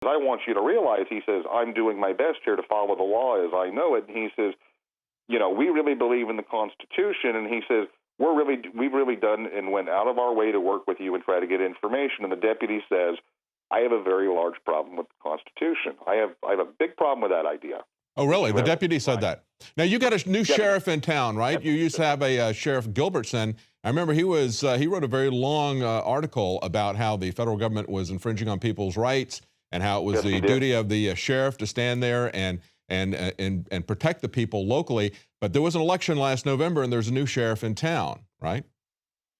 I want you to realize, he says, I'm doing my best here to follow the law as I know it. And he says, we really believe in the Constitution. And he says, we've really done and went out of our way to work with you and try to get information. And the deputy says, I have a very large problem with the Constitution. I have a big problem with that idea. Oh, really? The deputy said that. Now, you got a new sheriff in town, right? You used to have a Sheriff Gilbertson. I remember he wrote a very long article about how the federal government was infringing on people's rights and how it was the duty of the sheriff to stand there and protect the people locally. But there was an election last November, and there's a new sheriff in town, right?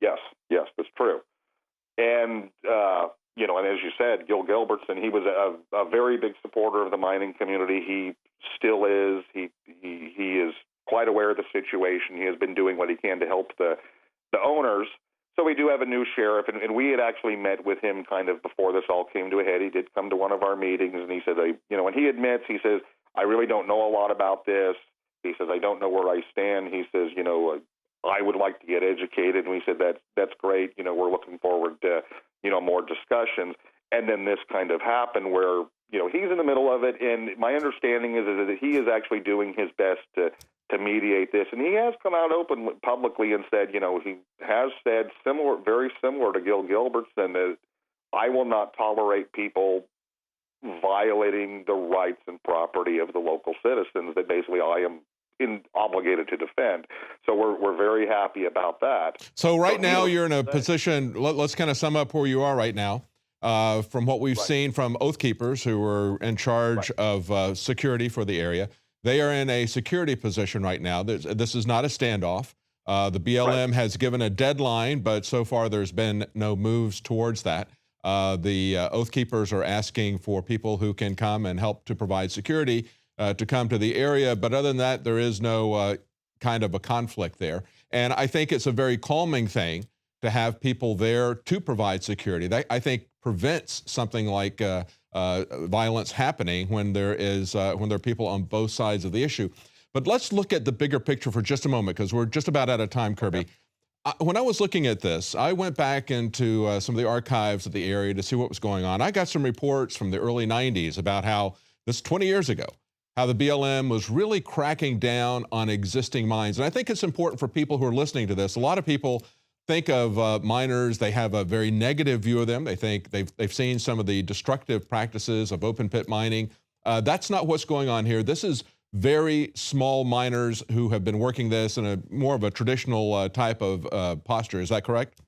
Yes, that's true. And and as you said, Gil Gilbertson, he was a very big supporter of the mining community. He still is. He is quite aware of the situation. He has been doing what he can to help the owners. So we do have a new sheriff, and we had actually met with him kind of before this all came to a head. He did come to one of our meetings, and he said, and he admits, he says, I really don't know a lot about this. He says, I don't know where I stand. He says, I would like to get educated. And we said, that's great. We're looking forward to, more discussions. And then this kind of happened where, he's in the middle of it. And my understanding is that he is actually doing his best to mediate this. And he has come out publicly and said, he has said very similar to Gil Gilbertson, that I will not tolerate people violating the rights and property of the local citizens that basically I am obligated to defend. So we're very happy about that. So right now you're in a position, let's kind of sum up where you are right now. From what we've seen from Oath Keepers, who are in charge of security for the area, they are in a security position right now. This is not a standoff. The BLM has given a deadline, but so far there's been no moves towards that. The Oath Keepers are asking for people who can come and help to provide security to come to the area. But other than that, there is no kind of a conflict there. And I think it's a very calming thing to have people there to provide security. That, I think, prevents something like violence happening when there are people on both sides of the issue. But let's look at the bigger picture for just a moment, because we're just about out of time, Kirby. Okay. When I was looking at this, I went back into some of the archives of the area to see what was going on. I got some reports from the early 90s about how, this 20 years ago, how the BLM was really cracking down on existing mines. And I think it's important for people who are listening to this. A lot of people think of miners, they have a very negative view of them. They think they've seen some of the destructive practices of open pit mining. That's not what's going on here. This is very small miners who have been working this in a more of a traditional type of posture. Is that correct?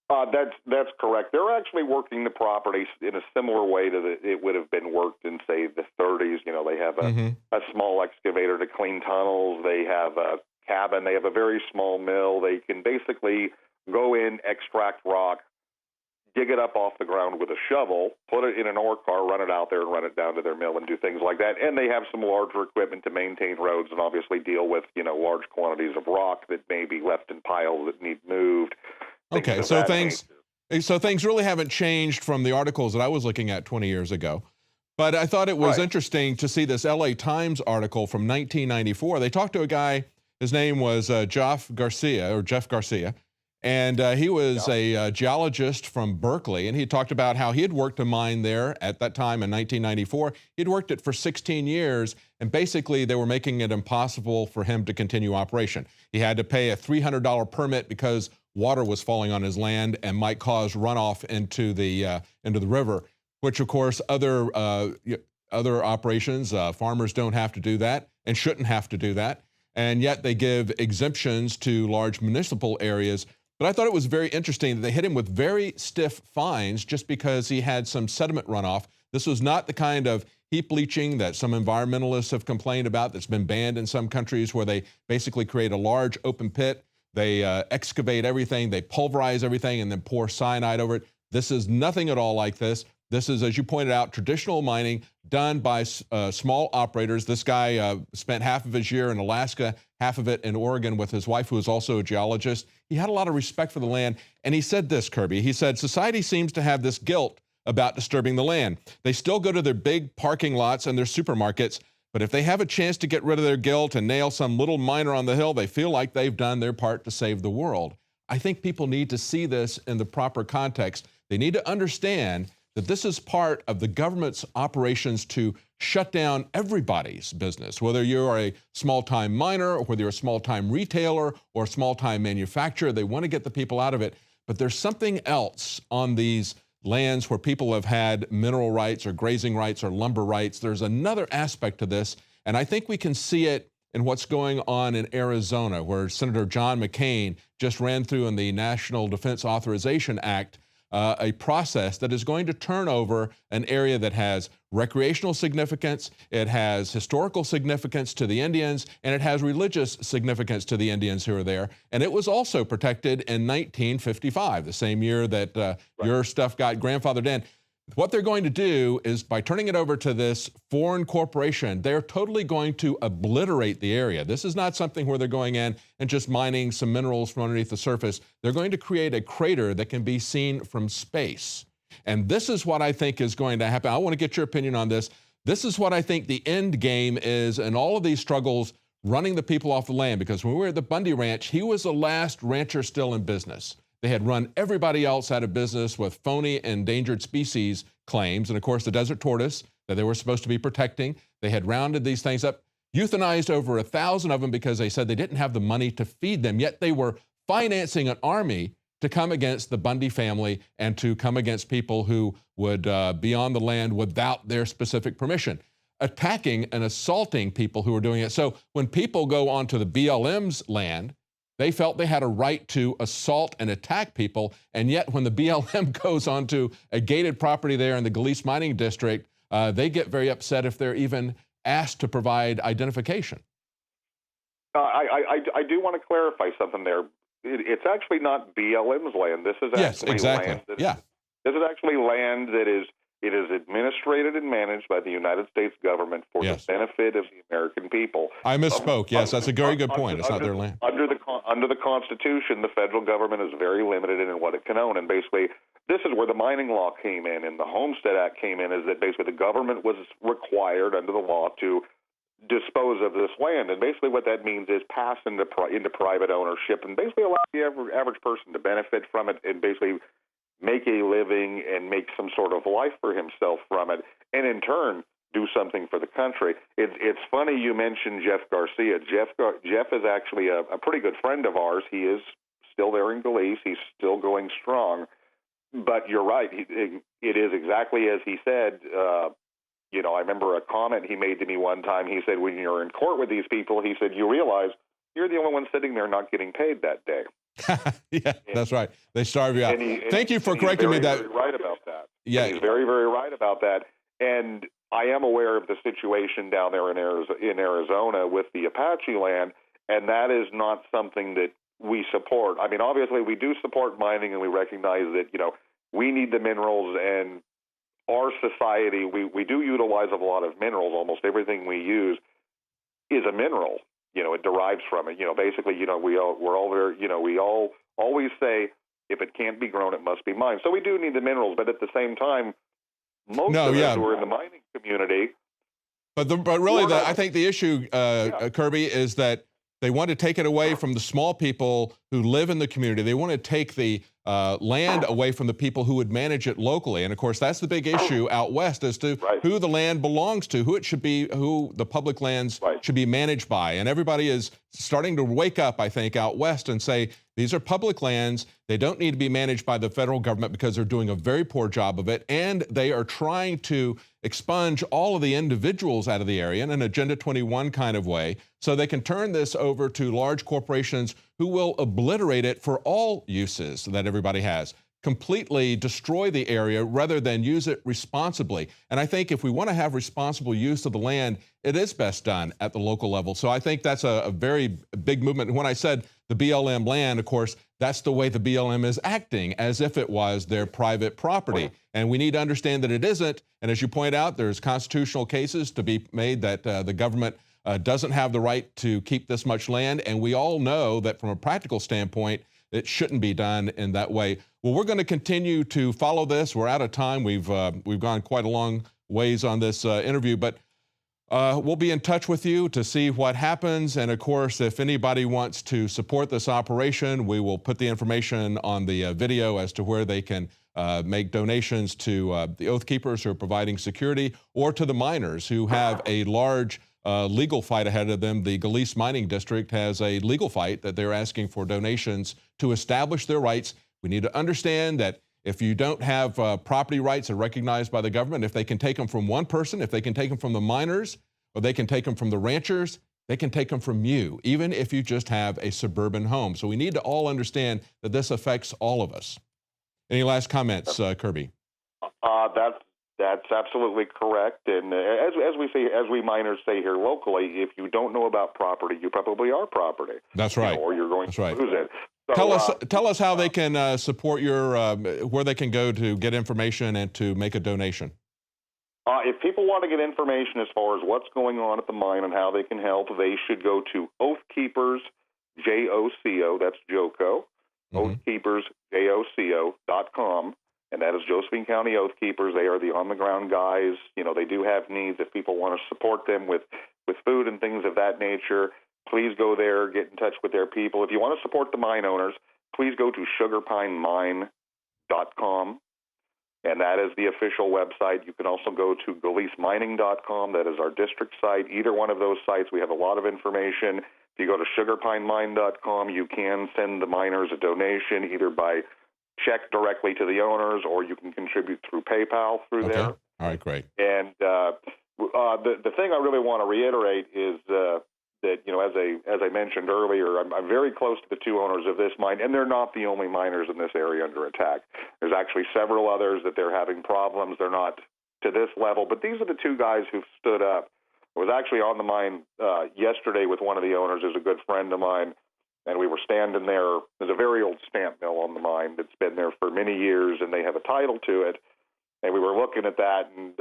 That's correct. They're actually working the property in a similar way to it would have been worked in, say, the 30s. They have a small excavator to clean tunnels. They have a cabin. They have a very small mill. They can basically go in, extract rock, dig it up off the ground with a shovel, put it in an ore car, run it out there, and run it down to their mill and do things like that. And they have some larger equipment to maintain roads and obviously deal with, large quantities of rock that may be left in piles that need moved. Okay, so things really haven't changed from the articles that I was looking at 20 years ago. But I thought it was interesting to see this LA Times article from 1994. They talked to a guy, his name was Jeff Garcia, and he was a geologist from Berkeley, and he talked about how he had worked a mine there at that time in 1994. He'd worked it for 16 years, and basically they were making it impossible for him to continue operation. He had to pay a $300 permit because water was falling on his land and might cause runoff into the river, which of course other operations, farmers don't have to do that and shouldn't have to do that. And yet they give exemptions to large municipal areas. But I thought it was very interesting that they hit him with very stiff fines just because he had some sediment runoff. This was not the kind of heap leaching that some environmentalists have complained about that's been banned in some countries, where they basically create a large open pit, they excavate everything, they pulverize everything, and then pour cyanide over it. This is nothing at all like this. This is, as you pointed out, traditional mining done by small operators. This guy spent half of his year in Alaska, half of it in Oregon with his wife, who is also a geologist. He had a lot of respect for the land. And he said this, Kirby, he said, society seems to have this guilt about disturbing the land. They still go to their big parking lots and their supermarkets, but if they have a chance to get rid of their guilt and nail some little miner on the hill, they feel like they've done their part to save the world. I think people need to see this in the proper context. They need to understand that this is part of the government's operations to shut down everybody's business, whether you're a small-time miner or whether you're a small-time retailer or a small-time manufacturer. They want to get the people out of it. But there's something else on these lands where people have had mineral rights or grazing rights or lumber rights. There's another aspect to this, and I think we can see it in what's going on in Arizona, where Senator John McCain just ran through in the National Defense Authorization Act a process that is going to turn over an area that has recreational significance, it has historical significance to the Indians, and it has religious significance to the Indians who are there. And it was also protected in 1955, the same year that your stuff got grandfathered in. What they're going to do is, by turning it over to this foreign corporation, they're totally going to obliterate the area. This is not something where they're going in and just mining some minerals from underneath the surface. They're going to create a crater that can be seen from space. And this is what I think is going to happen. I want to get your opinion on this. This is what I think the end game is in all of these struggles running the people off the land, because when we were at the Bundy Ranch, he was the last rancher still in business. They had run everybody else out of business with phony endangered species claims. And of course, the desert tortoise that they were supposed to be protecting, they had rounded these things up, euthanized over 1,000 of them because they said they didn't have the money to feed them. Yet they were financing an army to come against the Bundy family and to come against people who would be on the land without their specific permission, attacking and assaulting people who were doing it. So when people go onto the BLM's land, they felt they had a right to assault and attack people, and yet when the BLM goes onto a gated property there in the Galice Mining District, they get very upset if they're even asked to provide identification. I do want to clarify something there. It's actually not BLM's land. This is actually land that this is actually land that is administrated and managed by the United States government for the benefit of the American people. I misspoke. Yes, that's a very good point. It's not their land. Under the Constitution, the federal government is very limited in what it can own, and basically this is where the mining law came in and the Homestead Act came in, is that basically the government was required under the law to dispose of this land. And basically what that means is pass into private ownership and basically allow the average person to benefit from it and basically make a living and make some sort of life for himself from it, and in turn do something for the country. It's funny you mentioned Jeff Garcia. Jeff is actually a pretty good friend of ours. He is still there in Galice. He's still going strong. But you're right. It is exactly as he said. I remember a comment he made to me one time. He said, when you're in court with these people, he said, you realize you're the only one sitting there not getting paid that day. Yeah, that's right. They starve you out. Thank you for correcting me. He's very right about that. Yeah, he's very, very right about that. And I am aware of the situation down there in Arizona with the Apache land, and that is not something that we support. I mean, obviously, we do support mining, and we recognize that we need the minerals, and our society we do utilize a lot of minerals. Almost everything we use is a mineral. It derives from it. Basically, we all always say, if it can't be grown, it must be mined. So we do need the minerals, but at the same time, most of us who are in the mining community. But really, I think the issue, Kirby, is that they want to take it away from the small people who live in the community. They want to take the land away from the people who would manage it locally. And of course, that's the big issue out west as to who the land belongs to, who it should be, who the public lands should be managed by. And everybody is starting to wake up, I think, out west and say, these are public lands. They don't need to be managed by the federal government because they're doing a very poor job of it. And they are trying to expunge all of the individuals out of the area in an Agenda 21 kind of way, so they can turn this over to large corporations who will obliterate it for all uses that everybody has, completely destroy the area rather than use it responsibly. And I think if we want to have responsible use of the land, it is best done at the local level. So I think that's a very big movement. And when I said the BLM land, of course, that's the way the BLM is acting, as if it was their private property. And we need to understand that it isn't. And as you point out, there's constitutional cases to be made that the government doesn't have the right to keep this much land. And we all know that from a practical standpoint, it shouldn't be done in that way. Well, we're going to continue to follow this. We're out of time. We've gone quite a long ways on this interview, but we'll be in touch with you to see what happens. And of course, if anybody wants to support this operation, we will put the information on the video as to where they can make donations to the Oath Keepers who are providing security, or to the miners who have a large legal fight ahead of them. The Galice Mining District has a legal fight that they're asking for donations to establish their rights. We need to understand that if you don't have property rights that are recognized by the government, if they can take them from one person, if they can take them from the miners, or they can take them from the ranchers, they can take them from you, even if you just have a suburban home. So we need to all understand that this affects all of us. Any last comments, Kirby? That's absolutely correct. And as we miners say here locally, if you don't know about property, you probably are property. That's right. Or you're going to lose it. So, tell us how they can support your, where they can go to get information and to make a donation. If people want to get information as far as what's going on at the mine and how they can help, they should go to Oath Keepers, JOCO, that's JOCO, oathkeepersjoco.com, and that is Josephine County Oath Keepers. They are the on-the-ground guys. You know, they do have needs. If people want to support them with food and things of that nature, please go there, get in touch with their people. If you want to support the mine owners, please go to sugarpinemine.com. And that is the official website. You can also go to GaliceMining.com. That is our district site. Either one of those sites, we have a lot of information. If you go to SugarpineMine.com, you can send the miners a donation either by check directly to the owners, or you can contribute through PayPal through there. All right, great. And the thing I really want to reiterate is that, you know, as I mentioned earlier, I'm very close to the two owners of this mine, and they're not the only miners in this area under attack. There's actually several others that they're having problems. They're not to this level, but these are the two guys who've stood up. I was actually on the mine yesterday with one of the owners, who's a good friend of mine, and we were standing there. There's a very old stamp mill on the mine that's been there for many years, and they have a title to it. And we were looking at that, and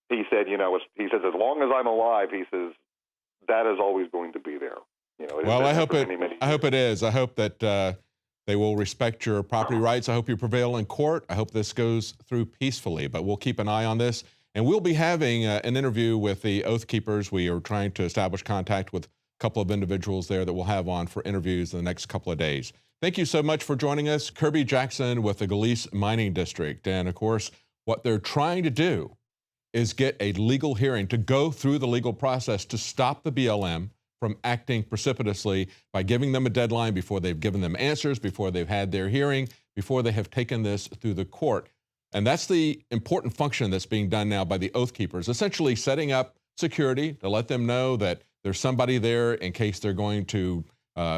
he said, you know, he says, as long as I'm alive, he says, that is always going to be there. You know, well, I hope it is. I hope that they will respect your property rights. I hope you prevail in court. I hope this goes through peacefully, but we'll keep an eye on this. And we'll be having an interview with the Oath Keepers. We are trying to establish contact with a couple of individuals there that we'll have on for interviews in the next couple of days. Thank you so much for joining us. Kirby Jackson with the Galice Mining District. And of course, what they're trying to do is get a legal hearing, to go through the legal process to stop the BLM from acting precipitously by giving them a deadline before they've given them answers, before they've had their hearing, before they have taken this through the court. And that's the important function that's being done now by the Oath Keepers, essentially setting up security to let them know that there's somebody there in case they're going to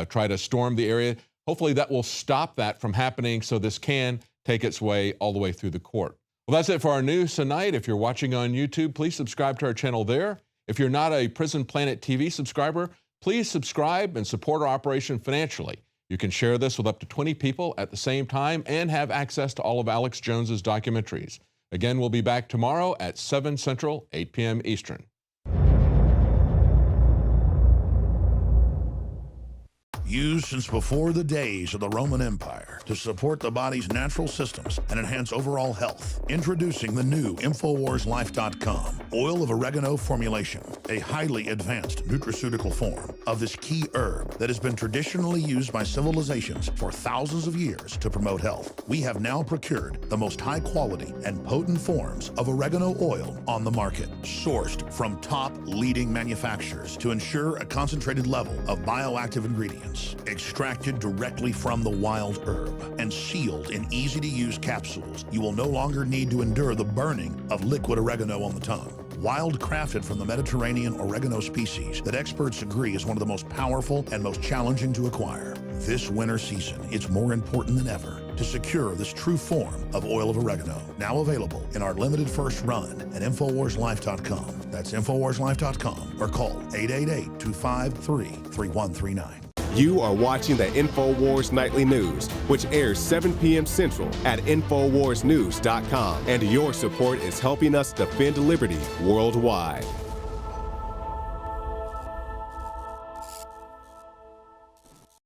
try to storm the area. Hopefully that will stop that from happening so this can take its way all the way through the court. Well, that's it for our news tonight. If you're watching on YouTube, please subscribe to our channel there. If you're not a Prison Planet TV subscriber, please subscribe and support our operation financially. You can share this with up to 20 people at the same time and have access to all of Alex Jones's documentaries. Again, we'll be back tomorrow at 7 Central, 8 p.m. Eastern. Used since before the days of the Roman Empire to support the body's natural systems and enhance overall health. Introducing the new InfoWarsLife.com oil of oregano formulation, a highly advanced nutraceutical form of this key herb that has been traditionally used by civilizations for thousands of years to promote health. We have now procured the most high quality and potent forms of oregano oil on the market, sourced from top leading manufacturers to ensure a concentrated level of bioactive ingredients, extracted directly from the wild herb and sealed in easy-to-use capsules. You will no longer need to endure the burning of liquid oregano on the tongue. Wild crafted from the Mediterranean oregano species that experts agree is one of the most powerful and most challenging to acquire. This winter season, it's more important than ever to secure this true form of oil of oregano. Now available in our limited first run at InfoWarsLife.com. That's InfoWarsLife.com, or call 888-253-3139. You are watching the InfoWars Nightly News, which airs 7 p.m. Central at InfoWarsNews.com. And your support is helping us defend liberty worldwide.